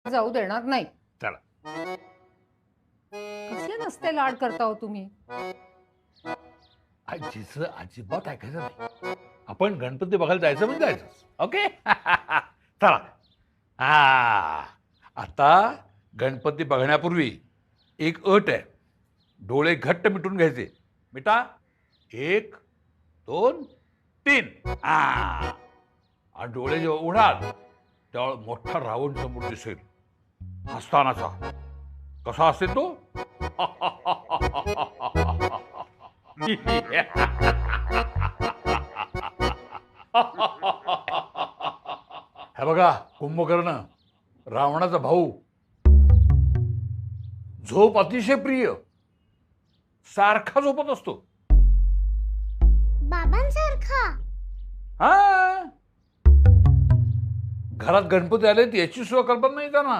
जाऊ देणार नाही. चला. कसे नसते लाड करता हो तुम्ही? आजीचं अजिबात ऐकायचं नाही. आपण गणपती बघायला जायचं म्हणजे जायचं. ओके. चला. हा, आता गणपती बघण्यापूर्वी एक अट आहे. डोळे घट्ट मिटून घ्यायचे. मिटा. 1 2 3. आणि डोळे जेव्हा उघडाल तेव्हा मोठा रावण समोर दिसेल हसतानाचा. कसा असेल तो? हे बघा कुंभकर्ण, रावणाचा भाऊ. झोप अतिशय प्रिय. सारखा झोपत असतो. बाबांसारखा. हा, घरात गणपती आले याची सुद्धा कल्पना नाही त्यांना.